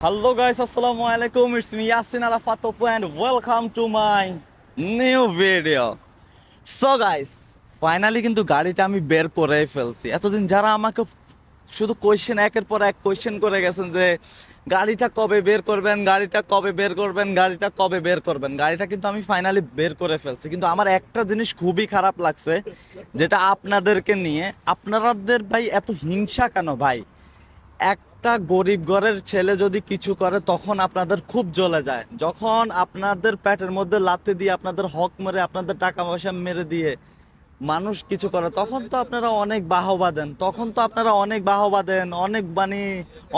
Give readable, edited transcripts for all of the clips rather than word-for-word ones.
Hello guys, assalamu alaikum. It's me Yasin Arafat Topo and welcome to my new video. So guys, finally কিন্তু গাড়িটা আমি বের করে ফেলছি। এতদিন যারা আমাকে শুধু কোয়েশ্চেন একের পর এক কোয়েশ্চেন করে গেছেন যে গাড়িটা কবে বের করবেন, গাড়িটা কবে বের করবেন, গাড়িটা কবে বের করবেন, গাড়িটা কিন্তু আমি ফাইনালি বের করে ফেলছি। কিন্তু আমার একটা জিনিস খুবই খারাপ লাগছে, যেটা আপনাদেরকে নিয়ে। আপনাদের ভাই এত হিংসা কেন ভাই? একটা গরিব ঘরের ছেলে যদি কিছু করে তখন আপনাদের খুব জ্বলে যায়। যখন আপনাদের পেটের মধ্যে লাথি দিয়ে, আপনাদের হক মেরে, আপনাদের টাকা পয়সা মেরে দিয়ে মানুষ কিছু করে, তখন তো আপনারা অনেক বাহবা দেন, অনেক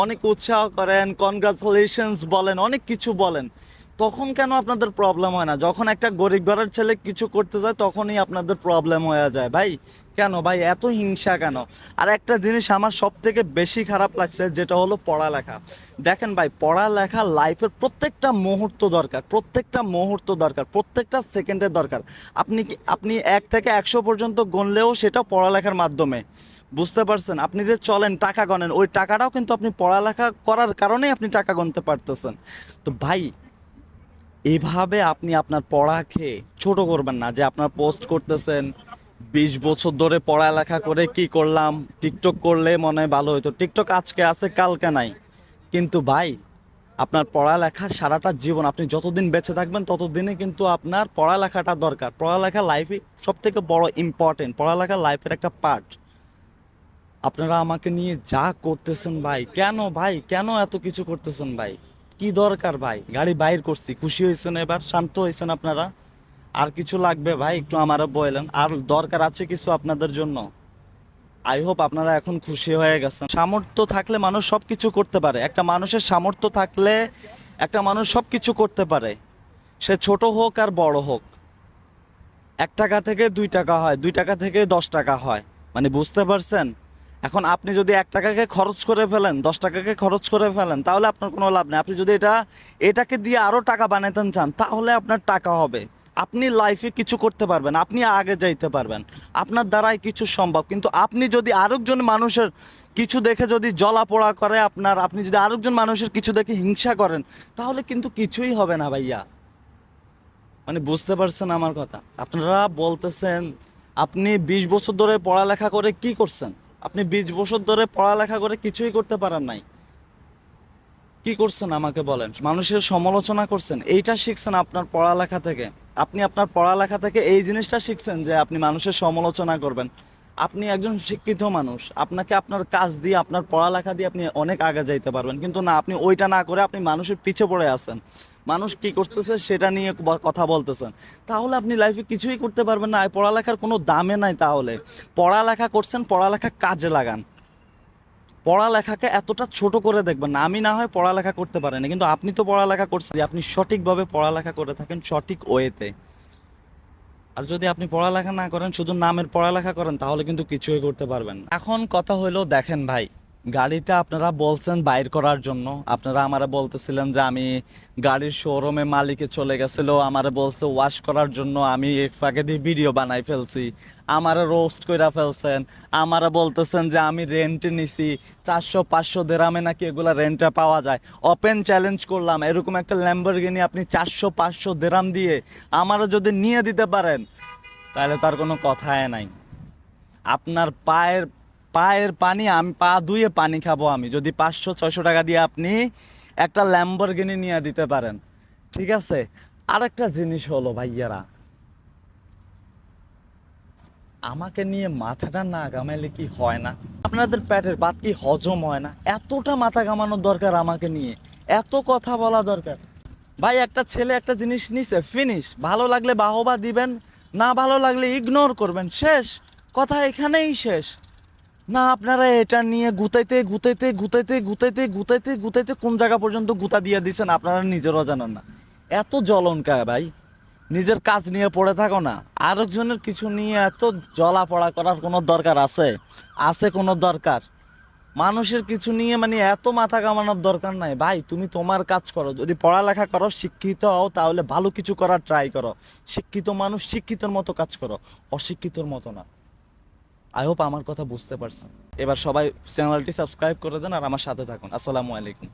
অনেক উৎসাহ করেন, কনগ্রাচুলেশনস বলেন, অনেক কিছু বলেন। তখন কেন আপনাদের প্রবলেম হয় না? যখন একটা গরিব ঘরের ছেলে কিছু করতে যায় তখনই আপনাদের প্রবলেম হয়ে যায় ভাই। কেন ভাই এত হিংসা কেন? আর একটা জিনিস আমার সব থেকে বেশি খারাপ লাগছে, যেটা হলো পড়ালেখা। দেখেন ভাই, পড়ালেখা লাইফের প্রত্যেকটা মুহূর্ত দরকার, প্রত্যেকটা সেকেন্ডের দরকার। আপনি 1 থেকে 100 পর্যন্ত গণলেও সেটা পড়ালেখার মাধ্যমে। বুঝতে পারছেন? আপনি যে চলেন, টাকা গণেন, ওই টাকাটাও কিন্তু আপনি পড়ালেখা করার কারণেই আপনি টাকা গণতে পারতেছেন। তো ভাই, এভাবে আপনি আপনার পড়াকে ছোট করবেন না। যে আপনার পোস্ট করতেছেন 20 বছর ধরে পড়ালেখা করে কি করলাম, টিকটক করলে মনে হয় ভালো হতো। টিকটক আজকে আছে, কালকে নাই। কিন্তু ভাই, আপনার পড়ালেখা সারাটা জীবন, আপনি যতদিন বেঁচে থাকবেন ততদিনে কিন্তু আপনার পড়ালেখাটা দরকার। পড়ালেখা লাইফে সব থেকে বড় ইম্পর্টেন্ট, পড়ালেখা লাইফের একটা পার্ট। আপনারা আমাকে নিয়ে যা করতেছেন ভাই, কেন এত কিছু করতেছেন ভাই? কি দরকার ভাই? গাড়ি বাইর করছি, খুশি হয়েছেন? এবার শান্ত হয়েছেন আপনারা? আর কিছু লাগবে ভাই একটু আমারও বলেন। আর দরকার আছে কিছু আপনাদের জন্য? আই হোপ আপনারা এখন খুশি হয়ে গেছেন। সামর্থ্য থাকলে মানুষ সব কিছু করতে পারে। একটা মানুষের সামর্থ্য থাকলে একটা মানুষ সব কিছু করতে পারে, সে ছোট হোক আর বড় হোক। 1 টাকা থেকে 2 টাকা হয়, 2 টাকা থেকে 10 টাকা হয়। মানে বুঝতে পারছেন? এখন আপনি যদি 1 টাকাকে খরচ করে ফেলেন, 10 টাকাকে খরচ করে ফেলেন, তাহলে আপনার কোনো লাভ নেই। আপনি যদি এটাকে দিয়ে আরও টাকা বানাতে চান, তাহলে আপনার টাকা হবে। আপনি লাইফে কিছু করতে পারবেন, আপনি আগে যাইতে পারবেন, আপনার দ্বারাই কিছু সম্ভব। কিন্তু আপনি যদি আরেকজন মানুষের কিছু দেখে যদি জ্বলাপোড়া করে আপনি যদি আরেকজন মানুষের কিছু দেখে হিংসা করেন, তাহলে কিন্তু কিছুই হবে না ভাইয়া। মানে বুঝতে পারছেন আমার কথা? আপনারা বলতেছেন আপনি 20 বছর ধরে পড়ালেখা করে কি করছেন? আপনি 20 বছর ধরে পড়ালেখা করে কিছুই করতে পারেন নাই। কি করছেন আমাকে বলেন? মানুষের সমালোচনা করছেন, এইটা শিখছেন আপনার পড়ালেখা থেকে। আপনি আপনার পড়ালেখা থেকে এই জিনিসটা শিখছেন যে আপনি মানুষের সমালোচনা করবেন। আপনি একজন শিক্ষিত মানুষ, আপনাকে আপনার কাজ দিয়ে, আপনার পড়ালেখা দিয়ে আপনি অনেক আগে যাইতে পারবেন। কিন্তু না, আপনি ওইটা না করে আপনি মানুষের পিছে পড়ে আছেন। মানুষ কি করতেছে সেটা নিয়ে কথা বলতেছেন। তাহলে আপনি লাইফে কিছুই করতে পারবেন না। পড়ালেখার কোনো দামে নাই। তাহলে পড়ালেখা করছেন, পড়ালেখা কাজে লাগান। পড়ালেখাকে এতটা ছোট করে দেখবেন না। আমি না হয় পড়ালেখা করতে পারি না, কিন্তু আপনি তো পড়ালেখা করছেন। আপনি সঠিকভাবে পড়ালেখা করে থাকেন, সঠিক ওয়েতে। আর যদি আপনি পড়ালেখা না করেন, শুধু নামের পড়ালেখা করেন, তাহলে কিন্তু কিছুই করতে পারবেন না। এখন কথা হলো, দেখেন ভাই, গাড়িটা আপনারা বলছেন বাইর করার জন্য। আপনারা আমারে বলতেছিলেন যে আমি গাড়ির শোরুমে মালিকে চলে গেছিল, আমারে বলছে ওয়াশ করার জন্য, আমি এক ফাঁকে দিয়ে ভিডিও বানাই ফেলছি, আমারে রোস্ট কইরা ফেলছেন। আমারে বলতেছেন যে আমি রেন্টে নিছি, 400-500 দেরামে নাকি এগুলা রেন্টে পাওয়া যায়। ওপেন চ্যালেঞ্জ করলাম, এরকম একটা ল্যাম্বরগিনি আপনি 400-500 দেরাম দিয়ে আমারও যদি নিয়ে দিতে পারেন, তাহলে তার কোনো কথাই নাই। আপনার পায়ের পায়ের পানি, আমি পা ধুয়ে পানি খাবো আমি, যদি 500-600 টাকা দিয়ে আপনি একটা ল্যাম্বরগিনি নিয়ে দিতে পারেন। ঠিক আছে? আরেকটা জিনিস হলো ভাইয়ারা, আমাকে নিয়ে মাথাটা না ঘামাইলে কি হয় না? আপনাদের পেটের ভাত কি হজম হয় না? এতটা মাথা ঘামানোর দরকার আমাকে নিয়ে? এত কথা বলা দরকার? ভাই, একটা ছেলে একটা জিনিস নিছে, ফিনিশ। ভালো লাগলে বাহবা দিবেন, না ভালো লাগলে ইগনোর করবেন, শেষ। কথা এখানেই শেষ। না, আপনারা এটা নিয়ে গুতাইতে কোন জায়গা পর্যন্ত গুতা দিয়ে দিছেন আপনারা নিজেরও জানেন না। এত জ্বলন কায় ভাই? নিজের কাজ নিয়ে পড়ে থাকো না, আরেকজনের কিছু নিয়ে এত জ্বলা পড়া করার কোনো দরকার আছে? আছে কোনো দরকার? মানুষের কিছু নিয়ে মানে এত মাথা কামানোর দরকার নাই ভাই। তুমি তোমার কাজ করো, যদি পড়ালেখা করো, শিক্ষিত হও, তাহলে ভালো কিছু করার ট্রাই করো। শিক্ষিত মানুষ শিক্ষিতর মতো কাজ করো, অশিক্ষিতর মতো না। আই হোপ আমার কথা বুঝতে পারছেন। এবার সবাই চ্যানেলটি সাবস্ক্রাইব করে দেন আর আমার সাথে থাকুন। আসসালামু আলাইকুম।